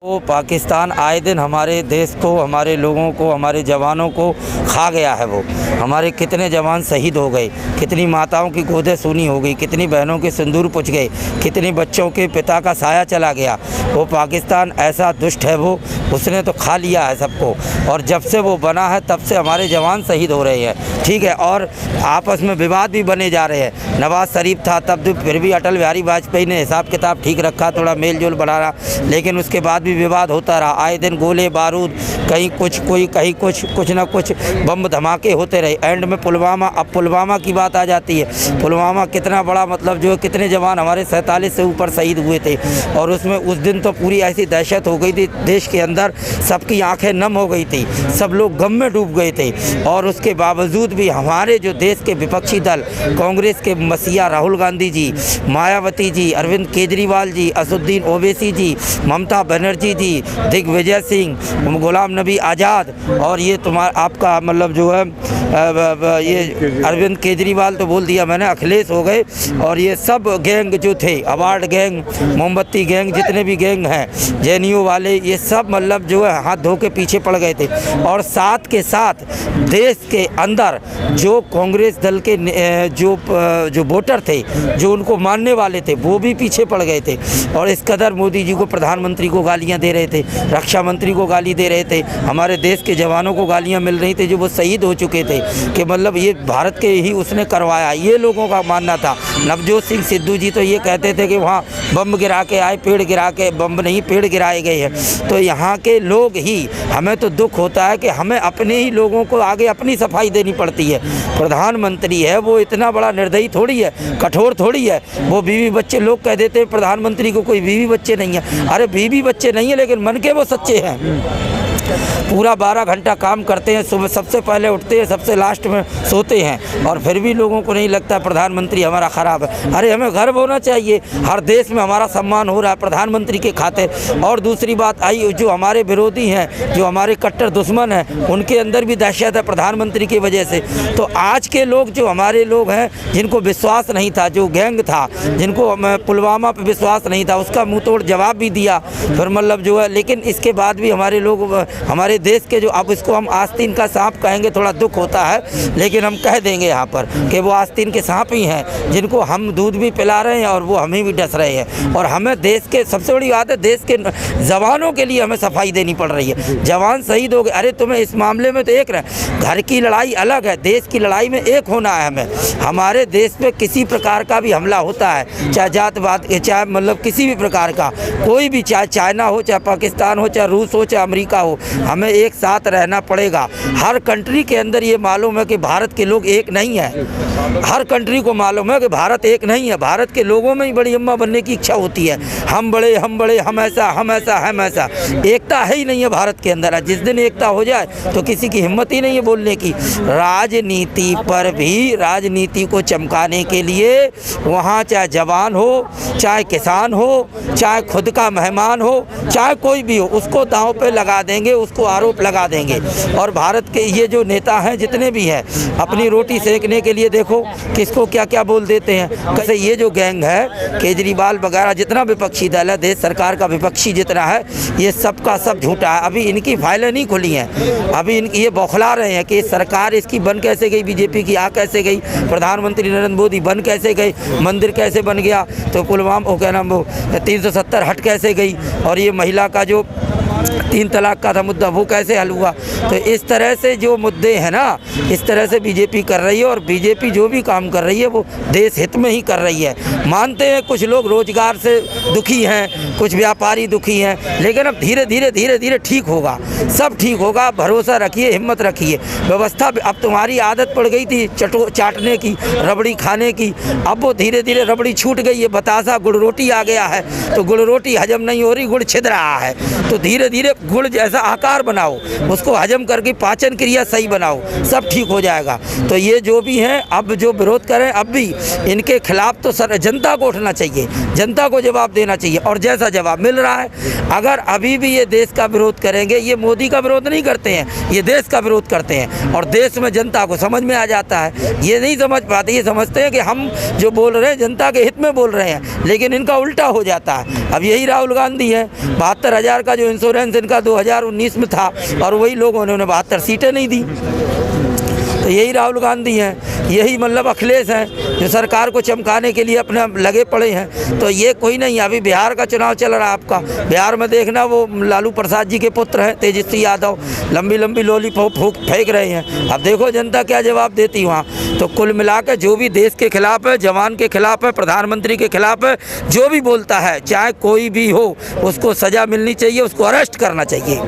वो पाकिस्तान आए दिन हमारे देश को, हमारे लोगों को, हमारे जवानों को खा गया है। वो हमारे कितने जवान शहीद हो गए, कितनी माताओं की गोदें सूनी हो गई, कितनी बहनों के सिंदूर पुछ गए, कितने बच्चों के पिता का साया चला गया। वो पाकिस्तान ऐसा दुष्ट है, वो उसने तो खा लिया है सबको। और जब से वो बना है तब से हमारे जवान शहीद हो रहे हैं, ठीक है। और आपस में विवाद भी बने जा रहे हैं। नवाज शरीफ था तब तो फिर भी अटल बिहारी वाजपेयी ने हिसाब किताब ठीक रखा, थोड़ा मेल जोल बढ़ाया, लेकिन उसके बाद भी विवाद होता रहा। आए दिन गोले बारूद, कहीं कुछ, कोई कहीं कुछ ना कुछ बम धमाके होते रहे। एंड में पुलवामा, अब पुलवामा की बात आ जाती है। पुलवामा कितना बड़ा, मतलब जो कितने जवान हमारे 47 से ऊपर शहीद हुए थे। और उसमें उस दिन तो पूरी ऐसी दहशत हो गई थी देश के अंदर, सबकी आंखें नम हो गई थी, सब लोग गम में डूब गए थे। और उसके बावजूद भी हमारे जो देश के विपक्षी दल, कांग्रेस के मसीहा राहुल गांधी जी, मायावती जी, अरविंद केजरीवाल जी, असदुद्दीन ओवैसी जी, ममता बनर्जी जी, दिग्विजय सिंह, गुलाम नबी आज़ाद, और ये तुम्हारा आपका मतलब जो है ये अरविंद केजरीवाल तो बोल दिया मैंने, अखिलेश हो गए। और ये सब गैंग जो थे, अवार्ड गैंग, मोमबत्ती गैंग, जितने भी गैंग हैं, जेएनयू वाले, ये सब मतलब जो है हाथ धो के पीछे पड़ गए थे। और साथ के साथ देश के अंदर जो कांग्रेस दल के जो वोटर थे, जो उनको मानने वाले थे, वो भी पीछे पड़ गए थे। और इस कदर मोदी जी को, प्रधानमंत्री को गालियां दे रहे थे, रक्षा मंत्री को गाली दे रहे थे, हमारे देश के जवानों को गालियां मिल रही थी जो वो शहीद हो चुके थे, कि मतलब ये भारत के ही उसने करवाया, ये लोगों का मानना था। नवजोत सिंह सिद्धू जी तो ये कहते थे कि वहाँ बम गिरा के आए, पेड़ गिरा के, बम नहीं पेड़ गिराए गए हैं। तो यहाँ के लोग ही, हमें तो दुख होता है कि हमें अपने ही लोगों को आगे अपनी सफाई देनी पड़ती है। प्रधानमंत्री है वो इतना बड़ा निर्दयी थोड़ी है, कठोर थोड़ी है। वो बीवी बच्चे, लोग कह देते हैं प्रधानमंत्री को कोई बीवी बच्चे नहीं है। अरे बीवी बच्चे नहीं है, लेकिन मन के वो सच्चे हैं। पूरा 12 घंटा काम करते हैं, सुबह सबसे पहले उठते हैं, सबसे लास्ट में सोते हैं, और फिर भी लोगों को नहीं लगता प्रधानमंत्री हमारा ख़राब है। अरे हमें गर्व होना चाहिए, हर देश में हमारा सम्मान हो रहा है प्रधानमंत्री के खातिर। और दूसरी बात आई, जो हमारे विरोधी हैं, जो हमारे कट्टर दुश्मन हैं, उनके अंदर भी दहशत है प्रधानमंत्री की वजह से। तो आज के लोग, जो हमारे लोग हैं, जिनको विश्वास नहीं था, जो गैंग था, जिनको पुलवामा पर विश्वास नहीं था, उसका मुँह तोड़ जवाब भी दिया फिर मतलब जो है। लेकिन इसके बाद भी हमारे लोग, हमारे देश के जो, अब इसको हम आस्तीन का सांप कहेंगे, थोड़ा दुख होता है, लेकिन हम कह देंगे यहाँ पर कि वो आस्तीन के सांप ही हैं, जिनको हम दूध भी पिला रहे हैं और वो हमें भी डस रहे हैं। और हमें देश के, सबसे बड़ी बात है, देश के जवानों के लिए हमें सफाई देनी पड़ रही है। जवान शहीद हो गए, अरे तुम्हें इस मामले में तो एक रहे, घर की लड़ाई अलग है, देश की लड़ाई में एक होना है हमें। हमारे देश पे किसी प्रकार का भी हमला होता है, चाहे जातवाद, चाहे मतलब किसी भी प्रकार का, कोई भी, चाहे चाइना हो, चाहे पाकिस्तान हो, चाहे रूस हो, चाहे अमेरिका हो, हमें एक साथ रहना पड़ेगा। हर कंट्री के अंदर ये मालूम है कि भारत के लोग एक नहीं है, हर कंट्री को मालूम है कि भारत एक नहीं है। भारत के लोगों में ही बड़ी अम्मा बनने की इच्छा होती है, हम बड़े, हम बड़े, हम ऐसा, हम ऐसा, हम ऐसा। एकता है ही नहीं है भारत के अंदर। जिस दिन एकता हो जाए तो किसी की हिम्मत ही नहीं है बोलने की। राजनीति पर भी, राजनीति को चमकाने के लिए वहाँ चाहे जवान हो, चाहे किसान हो, चाहे खुद का मेहमान हो, चाहे कोई भी हो, उसको दांव पे लगा देंगे, उसको आरोप लगा देंगे। और भारत के ये जो नेता हैं, जितने भी हैं, अपनी रोटी सेकने के लिए देखो किसको क्या क्या बोल देते हैं। कैसे ये जो गैंग है, केजरीवाल वगैरह, जितना विपक्षी दल है, देश सरकार का विपक्षी जितना है, ये सब का सब झूठा है। अभी इनकी फाइलें नहीं खुली हैं, अभी ये बौखला रहे हैं कि सरकार इसकी बन कैसे गई, बीजेपी की आ कैसे गई, प्रधानमंत्री नरेंद्र मोदी बन कैसे गए, मंदिर कैसे बन गया, तो पुलवामा, क्या नाम, वो 370 हट कैसे गई, और ये महिला का जो 3 तलाक का था मुद्दा, वो कैसे हल हुआ। तो इस तरह से जो मुद्दे हैं ना, इस तरह से बीजेपी कर रही है। और बीजेपी जो भी काम कर रही है वो देश हित में ही कर रही है। मानते हैं कुछ लोग रोजगार से दुखी हैं, कुछ व्यापारी दुखी हैं, लेकिन अब धीरे धीरे धीरे धीरे ठीक होगा, सब ठीक होगा, भरोसा रखिए, हिम्मत रखिए। व्यवस्था, अब तुम्हारी आदत पड़ गई थी चाटने की, रबड़ी खाने की, अब वो धीरे धीरे रबड़ी छूट गई है, बतासा गुड़ रोटी आ गया है, तो गुड़ रोटी हजम नहीं हो रही, गुड़ छिद रहा है। तो धीरे धीरे धीरे गुड़ जैसा आकार बनाओ, उसको हजम करके पाचन क्रिया सही बनाओ, सब ठीक हो जाएगा। तो ये जो भी हैं अब जो विरोध करें, अब भी इनके खिलाफ तो सर जनता को उठना चाहिए, जनता को जवाब देना चाहिए, और जैसा जवाब मिल रहा है। अगर अभी भी ये देश का विरोध करेंगे, ये मोदी का विरोध नहीं करते हैं, ये देश का विरोध करते हैं, और देश में जनता को समझ में आ जाता है। ये नहीं समझ पाते, ये समझते हैं कि हम जो बोल रहे हैं जनता के हित में बोल रहे हैं, लेकिन इनका उल्टा हो जाता है। अब यही राहुल गांधी है, 72,000 का जो इंश्योरेंस इनका 2019 में था, और वही लोगों ने उन्हें 72 सीटें नहीं दी। तो यही राहुल गांधी हैं, यही मतलब अखिलेश हैं, जो सरकार को चमकाने के लिए अपने लगे पड़े हैं। तो ये कोई नहीं। अभी बिहार का चुनाव चल रहा है आपका, बिहार में देखना, वो लालू प्रसाद जी के पुत्र हैं तेजस्वी यादव, लंबी लंबी लॉलीपॉप फेंक रहे हैं। अब देखो जनता क्या जवाब देती वहाँ। तो कुल मिलाकर जो भी देश के खिलाफ है, जवान के खिलाफ है, प्रधानमंत्री के खिलाफ है, जो भी बोलता है, चाहे कोई भी हो, उसको सज़ा मिलनी चाहिए, उसको अरेस्ट करना चाहिए।